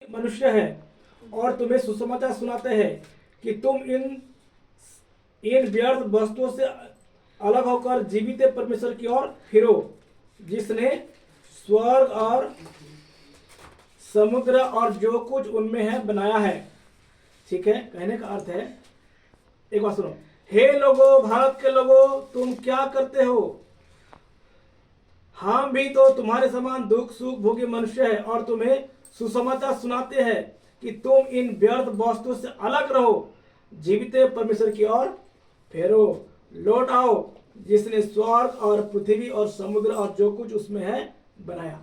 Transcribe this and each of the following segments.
मनुष्य हैं और तुम्हें सुसमाचार सुनाते हैं कि तुम इन व्यर्थ वस्तुओं से अलग होकर जीवित परमेश्वर की ओर फिरो, जिसने स्वर्ग और समुद्र और जो कुछ उनमें है बनाया है। ठीक है, कहने का अर्थ है, एक बात सुनो, हे लोगो, भारत के लोगो, तुम क्या करते हो? हम भी तो तुम्हारे समान दुख सुख भोगी मनुष्य है और तुम्हें सुसमाचार सुनाते हैं कि तुम इन व्यर्थ वस्तुओं से अलग रहो, जीवित परमेश्वर की ओर फेरो, लौट आओ, जिसने स्वर्ग और पृथ्वी और समुद्र और जो कुछ उसमें है बनाया।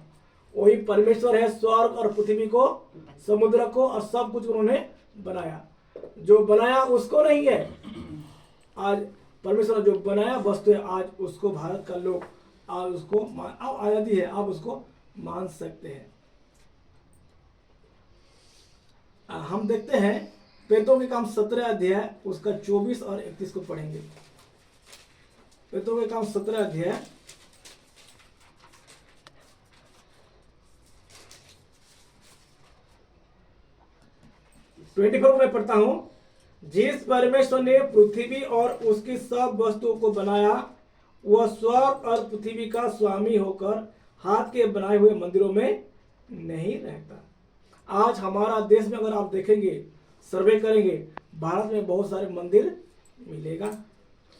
वही परमेश्वर है, स्वर्ग और पृथ्वी को, समुद्र को और सब कुछ उन्होंने बनाया। जो बनाया उसको नहीं है, आज परमेश्वर जो बनाया वस्तु है, आज उसको भारत का लोग आज उसको आजादी है, आप उसको मान सकते हैं। हम देखते हैं प्रेरितों के काम 17 अध्याय उसका 24 और 31 को पढ़ेंगे। प्रेरितों के काम 17 अध्याय 24 को मैं पढ़ता हूं। जिस परमेश्वर ने पृथ्वी और उसकी सब वस्तुओं को बनाया, वह स्वर्ग और पृथ्वी का स्वामी होकर हाथ के बनाए हुए मंदिरों में नहीं रहता। आज हमारा देश में अगर आप देखेंगे, सर्वे करेंगे, भारत में बहुत सारे मंदिर मिलेगा,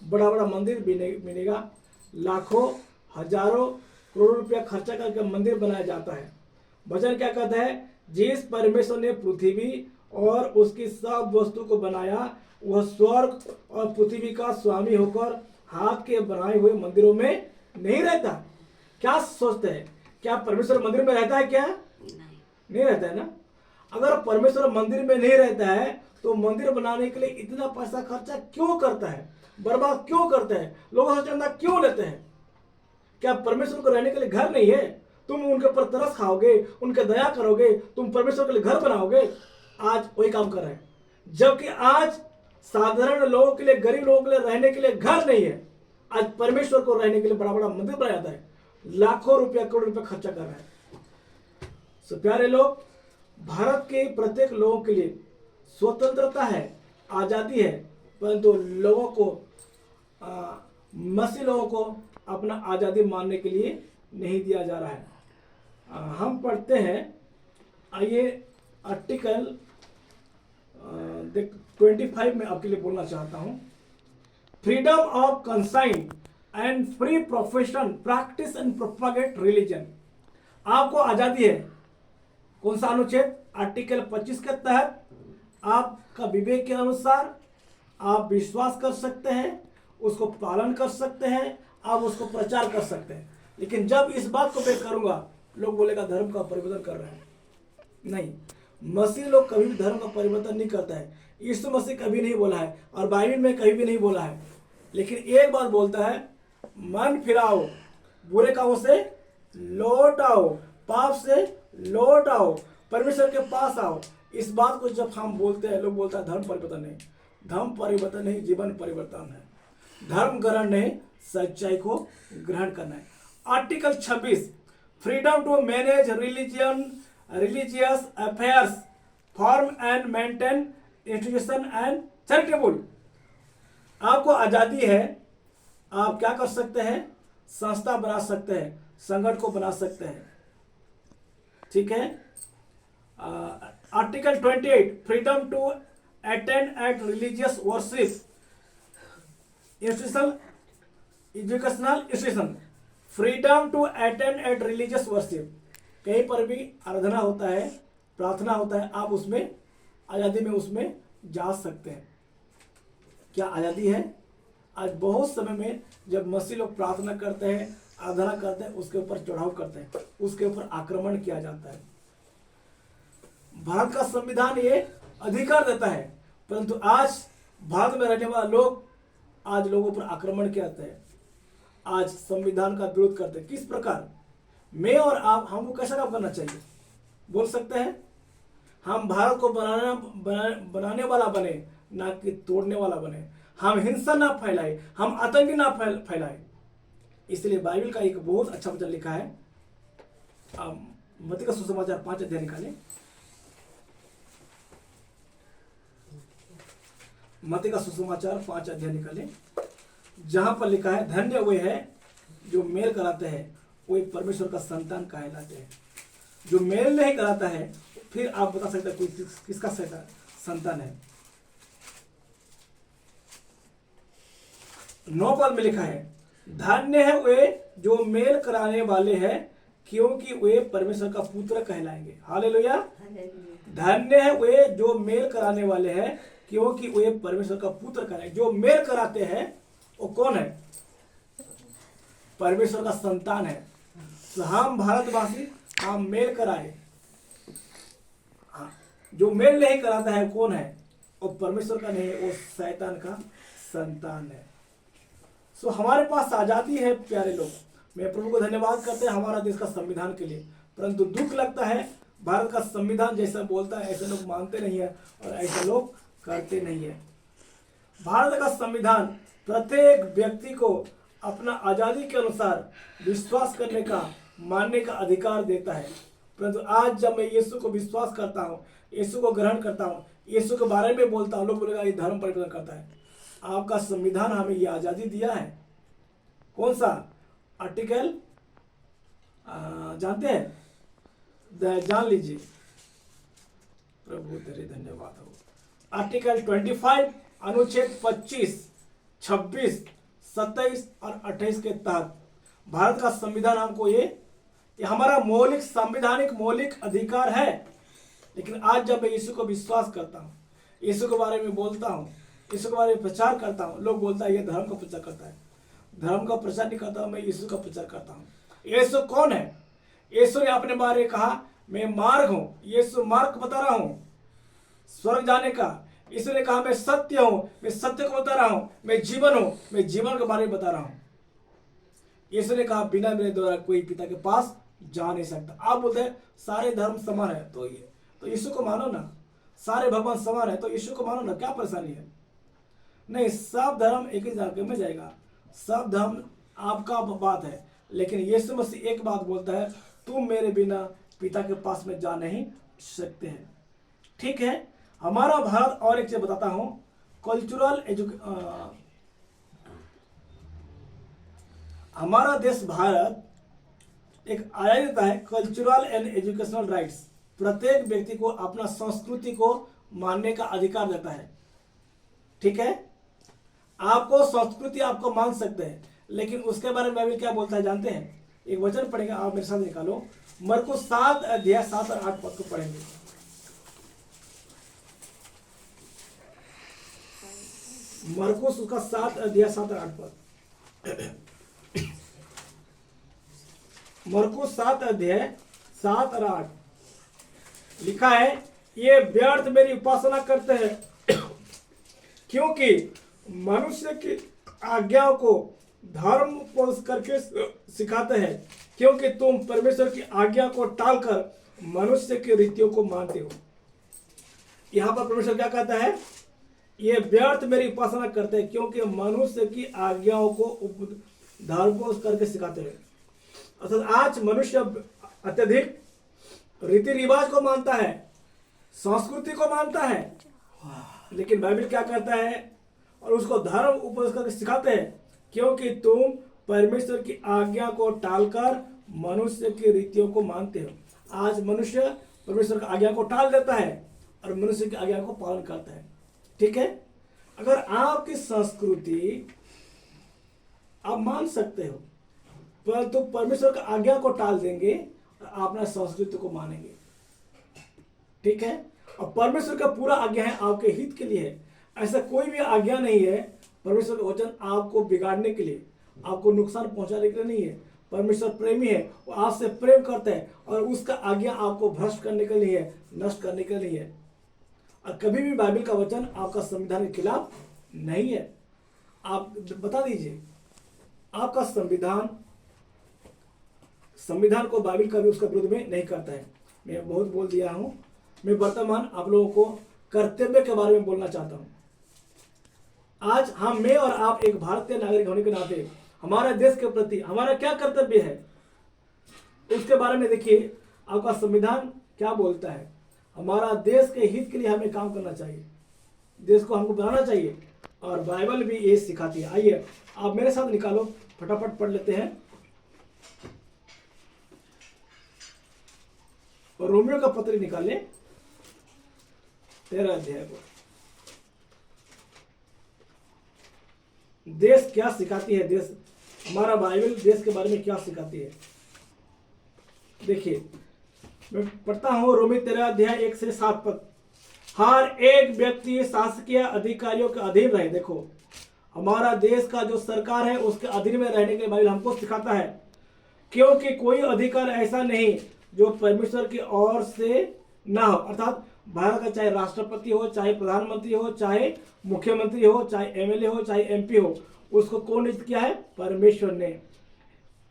बड़ा बड़ा मंदिर मिलेगा, लाखों हजारों करोड़ों रुपया खर्चा करके मंदिर बनाया जाता है। वचन क्या कहता है? जिस परमेश्वर ने पृथ्वी और उसकी सब वस्तु को बनाया, वह स्वर्ग और पृथ्वी का स्वामी होकर हाथ के बनाए हुए मंदिरों में नहीं रहता। क्या सोचते हैं? क्या परमेश्वर मंदिर में रहता है? क्या नहीं रहता है ना। अगर परमेश्वर मंदिर में नहीं रहता है तो मंदिर बनाने के लिए इतना पैसा खर्चा क्यों करता है, बर्बाद क्यों करता है, लोगों से चंदा क्यों लेते हैं? क्या परमेश्वर को रहने के लिए घर नहीं है? तुम उनके ऊपर तरस खाओगे, उनके दया करोगे, तुम परमेश्वर के लिए घर बनाओगे। आज वही काम कर रहे हैं, जबकि आज साधारण लोगों के लिए, गरीब लोगों के लिए रहने के लिए घर नहीं है। आज परमेश्वर को रहने के लिए बड़ा बड़ा मंदिर बनाया जाता है, लाखों रुपया करोड़ रुपया खर्चा कर रहा है। सो प्यारे लोग, भारत के प्रत्येक लोगों के लिए स्वतंत्रता है, आजादी है, परंतु लोगों को मसीह लोगों को अपना आजादी मानने के लिए नहीं दिया जा रहा है। हम पढ़ते हैं, आइए आर्टिकल 25 में आपके लिए बोलना चाहता हूं। Freedom of consign and free profession practice and propagate religion. आपको आजादी है। कौन सा अनुच्छेद? आर्टिकल 25 के तहत आपका विवेक के अनुसार आप विश्वास कर सकते हैं, उसको पालन कर सकते हैं, आप उसको प्रचार कर सकते हैं। लेकिन जब इस बात को मैं करूंगा, लोग बोलेगा धर्म का परिवर्तन कर रहे हैं। नहीं, मसीह लोग कभी भी धर्म का परिवर्तन नहीं करता है। यीशु मसीह कभी नहीं बोला है और बाइबल में कभी भी नहीं बोला है। लेकिन एक बात बोलता है, मन फिराओ, बुरे कामों से लौट आओ, पाप से लौट आओ, परमेश्वर के पास आओ। इस बात को जब हम बोलते हैं, लोग बोलता है धर्म परिवर्तन नहीं। धर्म परिवर्तन नहीं, जीवन परिवर्तन है। धर्म ग्रहण नहीं, सच्चाई को ग्रहण करना है। Article 26 freedom to manage religious affairs, form and maintain institution and charitable. आपको आजादी है, आप क्या कर सकते हैं? संस्था बना सकते हैं, संगठन को बना सकते हैं। ठीक है। Article 28 freedom to attend at religious worship institution, educational institution, freedom to attend at religious worship. कहीं पर भी आराधना होता है, प्रार्थना होता है, आप उसमें आज़ादी में उसमें जा सकते हैं। क्या आज़ादी है? आज बहुत समय में जब मसीह लोग प्रार्थना करते हैं, आराधना करते हैं, उसके ऊपर चढ़ाव करते हैं, उसके ऊपर आक्रमण किया जाता है। भारत का संविधान ये अधिकार देता है, परंतु आज भारत में रहने वाले लोग आज लोगों पर आक्रमण किया जाता है, आज संविधान का विरोध करते हैं। किस प्रकार? मैं और आप, हमको कैसा काम करना चाहिए? बोल सकते हैं हम भारत को बनाने वाला बने, ना कि तोड़ने वाला बने। हम हिंसा ना फैलाए, हम आतंकी ना फैलाए। इसलिए बाइबल का एक बहुत अच्छा वचन लिखा है। मत्ती का सुसमाचार 5 अध्याय निकालें। मत्ती का सुसमाचार 5 अध्याय निकालें, जहां पर लिखा है धन्य वे है जो मेल कराते हैं, वो परमेश्वर का संतान कहलाते हैं। जो मेल नहीं कराता है फिर आप बता सकते हैं कोई किसका संतान है। 9 पद में लिखा है धन्य है वे जो मेल कराने वाले हैं, क्योंकि वे परमेश्वर का पुत्र कहलाएंगे। हालेलुया। धन्य है वे जो मेल कराने वाले हैं, क्योंकि वे परमेश्वर का पुत्र कहलाएंगे। जो मेल कराते हैं वो कौन है? परमेश्वर का संतान है। तो हम भारतवासी हम मेल कराए। जो मेल नहीं कराता है कौन है? वो परमेश्वर का नहीं है, वो शैतान का संतान है। सो हमारे पास आजादी है प्यारे लोग। मैं प्रभु को धन्यवाद करते हैं हमारा देश का संविधान के लिए, परंतु दुख लगता है भारत का संविधान जैसा बोलता है ऐसे लोग मानते नहीं है और ऐसे लोग करते नहीं है। भारत का संविधान प्रत्येक व्यक्ति को अपना आजादी के अनुसार विश्वास करने का, मानने का अधिकार देता है। परंतु आज जब मैं यीशु को विश्वास करता हूँ, यीशु को ग्रहण करता हूँ, यीशु के बारे में बोलता हूँ, लोग बोलेगा ये धर्म परिवर्तन करता है। आपका संविधान हमें ये आजादी दिया है। कौन सा आर्टिकल जानते हैं? जान लीजिए। प्रभु तेरे धन्यवाद हो। आर्टिकल 25 अनुच्छेद 25, 26, 27 और 28 के तहत भारत का संविधान हमको ये हमारा मौलिक संवैधानिक मौलिक अधिकार है। लेकिन आज जब मैं यीशु को विश्वास करता हूँ, यीशु के बारे में बोलता हूँ, यीशु के बारे में प्रचार करता हूँ, लोग बोलता है ये धर्म का प्रचार करता है। धर्म का प्रचार नहीं करता हूँ, मैं यीशु का प्रचार करता हूँ। यीशु कौन है? यीशु ने अपने बारे में कहा मैं मार्ग हूँ। यीशु मार्ग बता रहा हूँ स्वर्ग जाने का। यीशु ने कहा मैं सत्य हूँ, मैं सत्य को बता रहा हूँ। मैं जीवन हूँ, मैं जीवन के बारे में बता रहा हूँ। यीशु ने कहा बिना मेरे द्वारा कोई पिता के पास जा नहीं सकता। आप बोलते हैं सारे धर्म समान है, तो यीशु को मानो ना। सारे भगवान समान है तो यीशु को मानो ना, क्या परेशानी है? नहीं, सब धर्म एक ही जगह में जाएगा, सब धर्म आपका बात है, लेकिन यीशु मसीह एक बात बोलता है तुम मेरे बिना पिता के पास में जा नहीं सकते हैं। ठीक है, हमारा भारत, और एक चीज बताता हूं, कल्चरल हमारा देश भारत एक आजादी देता है, कल्चरल एंड एजुकेशनल राइट्स। प्रत्येक व्यक्ति को अपना संस्कृति को मानने का अधिकार देता है। ठीक है, आपको संस्कृति आपको मान सकते हैं, लेकिन उसके बारे में बाइबल क्या बोलता है जानते हैं? एक वचन पढ़ेंगे, आप मेरे साथ निकालो। मरकुस 7 अध्याय 7 और 8 पद को पढ़ेंगे। मरकुस उसका 7 अध्याय 7 और 8 पद। मरकुस 7 अध्याय 7 और 8 लिखा है ये व्यर्थ मेरी उपासना करते हैं क्योंकि मनुष्य की आज्ञाओं को धर्म पोष करके सिखाते हैं, क्योंकि तुम परमेश्वर की आज्ञा को टालकर मनुष्य की रीतियों को मानते हो। यहां पर परमेश्वर क्या कहता है? ये व्यर्थ मेरी उपासना करते हैं क्योंकि मनुष्य की आज्ञाओं को धर्म पोष करके सिखाते हैं। अर्थात आज मनुष्य अत्यधिक रीति रिवाज को मानता है, संस्कृति को मानता है, लेकिन बाइबल क्या कहता है? और उसको धर्म उपदेश करके सिखाते हैं, क्योंकि तुम परमेश्वर की आज्ञा को टालकर मनुष्य की रीतियों को मानते हो। आज मनुष्य परमेश्वर की आज्ञा को टाल देता है और मनुष्य की आज्ञा को पालन करता है। ठीक है, अगर आपकी संस्कृति आप मान सकते हो, परंतु परमेश्वर की आज्ञा को टाल देंगे और अपना संस्कृति को मानेंगे। ठीक है, और परमेश्वर का पूरा आज्ञा है आपके हित के लिए है। ऐसा कोई भी आज्ञा नहीं है परमेश्वर का वचन आपको बिगाड़ने के लिए, आपको नुकसान पहुंचाने के लिए नहीं है। परमेश्वर प्रेमी है, वो आपसे प्रेम करता है और उसका आज्ञा आपको भ्रष्ट करने के लिए है, नष्ट करने के लिए है। और कभी भी बाइबल का वचन आपका संविधान के खिलाफ नहीं है। आप बता दीजिए, आपका संविधान को बाइबल कभी उसका विरोध में नहीं करता है। मैं बहुत बोल दिया हूं, मैं वर्तमान आप लोगों को कर्तव्य के बारे में बोलना चाहता हूं। आज हम, मैं और आप एक भारतीय नागरिक होने के नाते हमारे देश के प्रति हमारा क्या कर्तव्य है उसके बारे में देखिए। आपका संविधान क्या बोलता है? हमारा देश के हित के लिए हमें काम करना चाहिए। देश को हमको बनाना चाहिए, और बाइबल भी ये सिखाती है। आइए आप मेरे साथ निकालो, फटाफट पढ़ लेते हैं। और रोमियो का पत्र निकाले 13 अध्याय को। देश क्या सिखाती है, देश, हमारा बाइबल देश के बारे में क्या सिखाती है। देखिए मैं पढ़ता हूं, रोमी 13 अध्याय 1 से 7 पद। हर एक व्यक्ति शासकीय अधिकारियों के अधीन रहे। देखो हमारा देश का जो सरकार है उसके अधीन में रहने के लिए बाइबल हमको सिखाता है, क्योंकि कोई अधिकार ऐसा नहीं जो परमेश्वर की ओर से ना हो। अर्थात भारत का चाहे राष्ट्रपति हो, चाहे प्रधानमंत्री हो, चाहे मुख्यमंत्री हो, चाहे एमएलए हो, चाहे एमपी हो, उसको कौन नियुक्त किया है? परमेश्वर ने।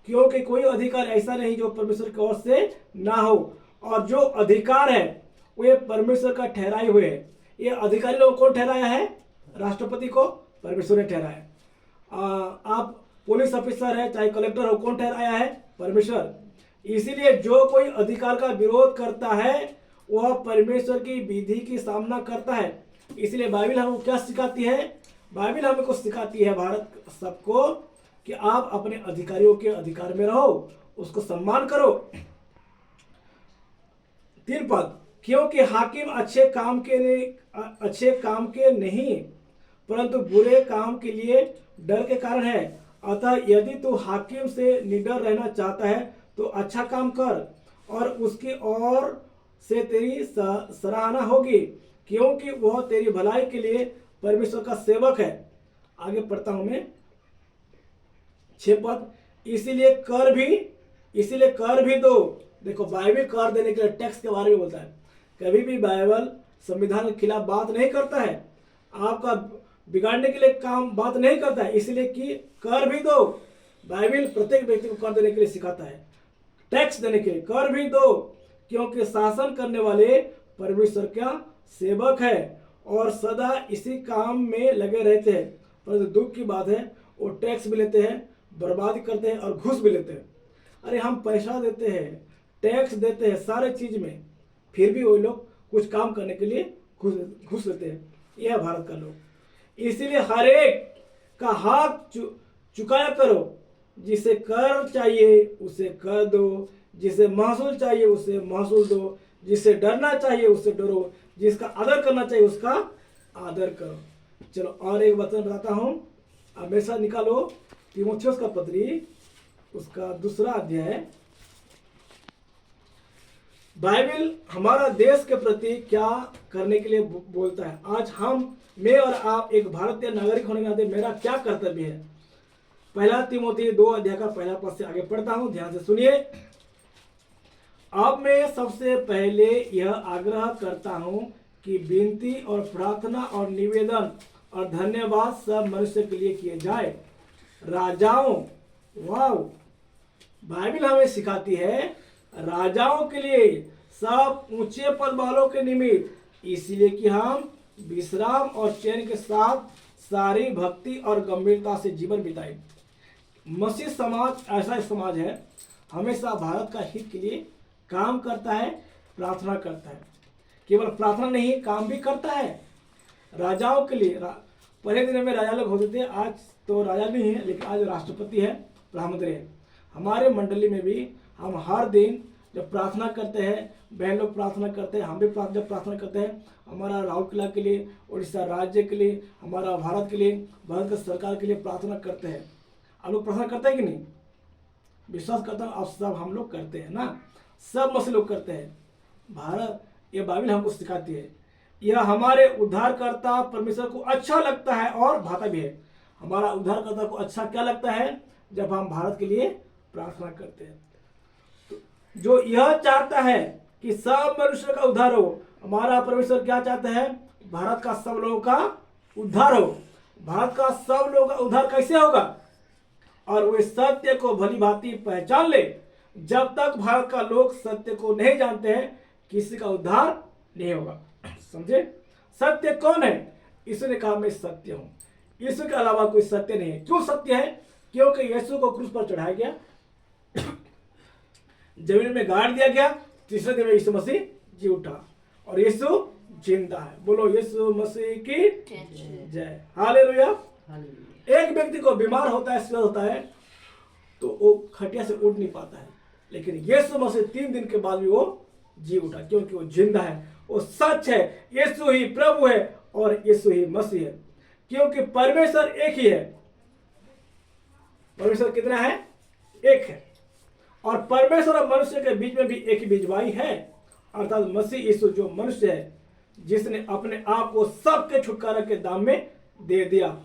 क्योंकि कोई अधिकार ऐसा नहीं जो परमेश्वर की ओर से ना हो, और जो अधिकार है वे परमेश्वर का ठहराए हुए है। ये अधिकारी लोग कौन ठहराया है? राष्ट्रपति को परमेश्वर ने ठहराया। आप पुलिस ऑफिसर है, चाहे कलेक्टर हो, कौन ठहराया है? परमेश्वर। इसीलिए जो कोई अधिकार का विरोध करता है वह परमेश्वर की विधि की सामना करता है। इसलिए बाइबल हमको क्या सिखाती है? बाइबल हमको सिखाती है भारत सबको कि आप अपने अधिकारियों के अधिकार में रहो, उसको सम्मान करो। 3 पद, क्योंकि हाकिम अच्छे काम के नहीं परंतु बुरे काम के लिए डर के कारण है। अतः यदि तू हाकिम से निडर रहना चाहता है तो अच्छा काम कर, और उसकी ओर से तेरी सराहना होगी, क्योंकि वह तेरी भलाई के लिए परमेश्वर का सेवक है। आगे पढ़ता हूं मैं 6 पद, इसीलिए कर भी दो। देखो बाइबल कर देने के लिए टैक्स के बारे में बोलता है। कभी भी बाइबल संविधान के खिलाफ बात नहीं करता है, आपका बिगाड़ने के लिए काम बात नहीं करता है, इसलिए कि कर भी दो। बाइबल प्रत्येक व्यक्ति को कर देने के लिए सिखाता है, टैक्स देने के लिए कर भी दो, क्योंकि शासन करने वाले परमेश्वर का सेवक है और सदा इसी काम में लगे रहते हैं। परंतु दुख की बात है वो टैक्स भी लेते हैं, बर्बादी करते हैं और घूस भी लेते हैं। अरे हम पैसा देते हैं, टैक्स देते हैं सारे चीज में, फिर भी वो लोग कुछ काम करने के लिए घूस लेते हैं। यह है भारत का लोग। इसीलिए हर एक का हक चुकाया करो। जिसे कर चाहिए उसे कर दो, जिसे महसूल चाहिए उसे महसूल दो, जिसे डरना चाहिए उससे डरो, जिसका आदर करना चाहिए उसका आदर करो। चलो और एक वचन बताता हूं, आप मेरे साथ निकालो तीमुथियुस का पत्री, उसका 2 अध्याय। बाइबल हमारा देश के प्रति क्या करने के लिए बोलता है। आज मैं और आप एक भारतीय नागरिक होने के नाते मेरा क्या कर्तव्य है। 1 तीमुथी 2 अध्याय का 1 पद से आगे पढ़ता हूं, ध्यान से सुनिए। अब मैं सबसे पहले यह आग्रह करता हूं कि विनती और प्रार्थना और निवेदन और धन्यवाद सब मनुष्य के लिए किए जाए। राजाओं, वाह, बाइबल हमें सिखाती है राजाओं के लिए, सब ऊंचे पद वालों के निमित्त, इसलिए कि हम विश्राम और चैन के साथ सारी भक्ति और गंभीरता से जीवन बिताए। मसीह समाज ऐसा समाज है हमेशा भारत का हित के लिए काम करता है, प्रार्थना करता है। केवल प्रार्थना नहीं, काम भी करता है राजाओं के लिए। पहले दिन में राजा लोग होते थे, आज तो राजा नहीं है, लेकिन आज राष्ट्रपति है, प्रधानमंत्री है। हमारे मंडली में भी हम हर दिन जब प्रार्थना करते हैं, बहन लोग प्रार्थना करते हैं, हम भी जब प्रार्थना करते हैं, हमारा राउरकेला के लिए, उड़ीसा राज्य के लिए, हमारा भारत के लिए, भारत की सरकार के लिए प्रार्थना करते हैं। आप लोग प्रार्थना करते हैं कि नहीं? विश्वास करता हूँ आप सब, हम लोग करते हैं ना, सब मसीह लोग करते हैं। भारत, ये बाइबल हमको सिखाती है, यह हमारे उद्धारकर्ता परमेश्वर को अच्छा लगता है और भाता भी है। हमारा उद्धारकर्ता को अच्छा क्या लगता है? जब हम भारत के लिए प्रार्थना करते हैं। तो जो यह चाहता है कि सब मनुष्य का उद्धार हो, हमारा परमेश्वर क्या चाहता है? भारत का सब लोगों का उद्धार हो। भारत का सब लोगों का उद्धार कैसे होगा? और वे सत्य को भली भांति पहचान ले। जब तक भारत का लोग सत्य को नहीं जानते हैं, किसी का उद्धार नहीं होगा। समझे? सत्य कौन है? यीशु ने कहा मैं सत्य हूं, यीशु के अलावा कोई सत्य नहीं है। क्यों सत्य है? क्योंकि यीशु को क्रूस पर चढ़ाया गया, जमीन में गाड़ दिया गया, तीसरे दिन में यीशु मसीह जी उठा और यीशु जिंदा है। बोलो यीशु मसीह की जय। हालेलुया। एक व्यक्ति को बीमार होता है, स्वस्थ होता है, तो वो खटिया से उठ नहीं पाता है, लेकिन यीशु मसीह 3 दिन के बाद भी वो जी उठा, क्योंकि वो जिंदा है, वो सच है। यीशु ही प्रभु है और यीशु ही मसीह है, क्योंकि परमेश्वर एक ही है। परमेश्वर कितना है? एक है। और परमेश्वर और मनुष्य के बीच में भी एक ही बीजवाई है, अर्थात मसीह यीशु जो मनुष्य है, जिसने अपने आप को सबके छुटकारा के दाम में दे दिया,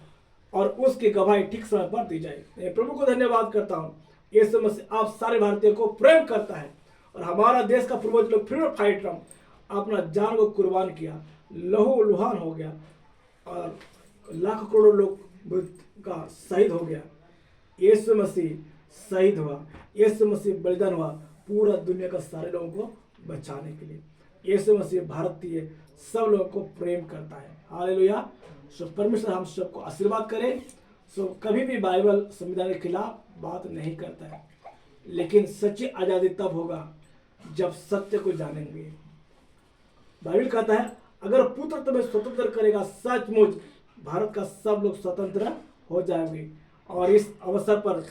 और उसकी गवाही ठीक समय पर दी जाए। मैं प्रभु को धन्यवाद करता हूँ। यीशु मसीह आप सारे भारतीयों को प्रेम करता है, और हमारा देश का पूर्वज लोग फ्रीडम फाइटर अपना जान को कुर्बान किया, लहू लुहान हो गया, और लाख करोड़ों लोग का शहीद हो गया। यीशु मसीह शहीद हुआ, यीशु मसीह बलिदान हुआ पूरा दुनिया का सारे लोगों को बचाने के लिए। यीशु मसीह भारतीय सब लोगों को प्रेम करता है। हालेलुया। सो परमेश्वर हम सबको आशीर्वाद करें। सो कभी भी बाइबल संविधान के खिलाफ बात नहीं करता है, लेकिन सच्ची आज़ादी तब होगा जब सत्य को जानेंगे। बाइबल कहता है अगर पुत्र तुम्हें स्वतंत्र करेगा, सचमुच भारत का सब लोग स्वतंत्र हो जाएंगे। और इस अवसर पर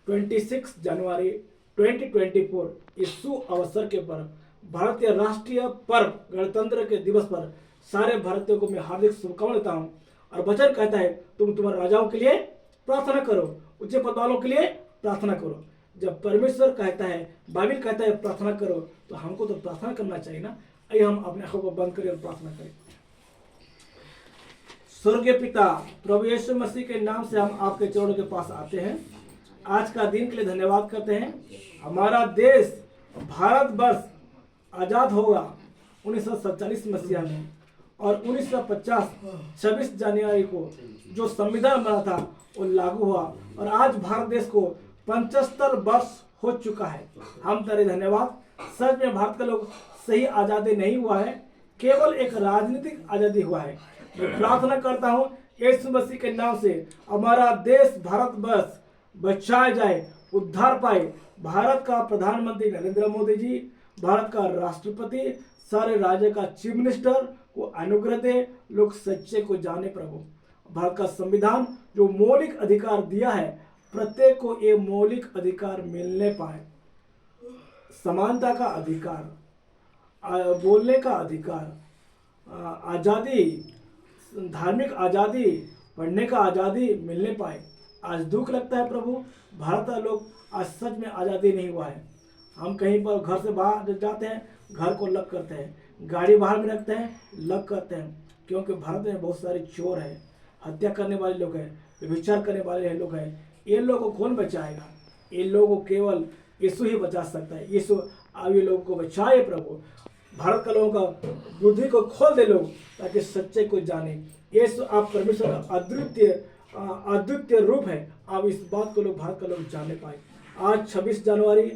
26 जनवरी 2024 इस शुभ अवसर के पर भारतीय राष्ट्रीय पर्व गणतंत्र के दिवस पर सारे भारतीयों को मैं हार्दिक शुभकामनाएं देता हूँ। और वचन कहता है तुम तुम्हारे राजाओं के लिए प्रार्थना करो, उच्च पद वालों के लिए प्रार्थना करो। जब परमेश्वर कहता है, बाइबल कहता है प्रार्थना करो, तो हमको तो प्रार्थना करना चाहिए ना। आइए हम अपने आंखों को बंद करें और प्रार्थना करें। स्वर्गीय पिता, प्रभु यीशु मसीह के नाम से हम आपके चरणों के पास आते हैं। आज का दिन के लिए धन्यवाद करते हैं। हमारा देश भारत वर्ष आजाद होगा 1947 मसीहा में, और 1950 26 जनवरी को जो संविधान बना था वो लागू हुआ, और आज भारत देश को 75 वर्ष हो चुका है। हम तेरे धन्यवाद। सच में भारत का लोग सही आज़ादी नहीं हुआ है, केवल एक राजनीतिक आज़ादी हुआ है। मैं प्रार्थना करता हूँ यीशु मसीह के नाम से हमारा देश भारत वर्ष बचाया जाए, उद्धार पाए। भारत का प्रधानमंत्री नरेंद्र मोदी जी, भारत का राष्ट्रपति, सारे राज्य का चीफ मिनिस्टर को अनुग्रह दे, लोग सच्चे को जाने प्रभु। भारत का संविधान जो मौलिक अधिकार दिया है, प्रत्येक को ये मौलिक अधिकार मिलने पाए। समानता का अधिकार, बोलने का अधिकार, आज़ादी, धार्मिक आज़ादी, पढ़ने का आज़ादी मिलने पाए। आज दुख लगता है प्रभु, भारत का लोग आज सच में आज़ादी नहीं हुआ है। हम कहीं पर घर से बाहर जाते हैं, घर को लॉक करते हैं, गाड़ी बाहर में रखते हैं, लॉक करते हैं, क्योंकि भारत में बहुत सारे चोर हैं, हत्या करने वाले लोग हैं, व्यभिचार करने वाले लोग हैं। ये लोगों को कौन बचाएगा? इन लोगों को केवल यीशु ही बचा सकता है। यीशु आप ये लोगों को बचाए प्रभु। भारत का लोगों का बुद्धि को खोल दे लोग, ताकि सच्चे को जाने। यीशु आप परमेश्वर का अद्वितीय रूप है। आप इस बात को लोग भारत का लोग जाने पाए। आज 26 जनवरी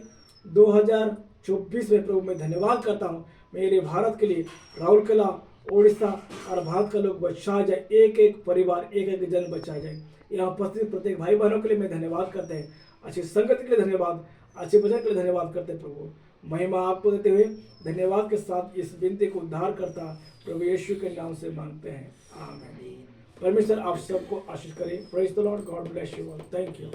2024 में प्रभु मैं धन्यवाद करता हूँ मेरे भारत के लिए, राउरकेला, उड़ीसा और भारत का लोग बचाया जाए, एक एक परिवार, एक एक जन बचाया जाए। यहाँ उपस्थित प्रत्येक भाई बहनों के लिए मैं धन्यवाद करते हैं। अच्छी संगति के लिए धन्यवाद, अच्छे वचन के लिए धन्यवाद करते हैं प्रभु। महिमा आपको देते हुए धन्यवाद के साथ इस विनती को उद्धार करता प्रभु यीशु के नाम से मांगते हैं, आमीन। परमेश्वर आप सबको आशीष करे। Praise the Lord, God bless you all. Thank you.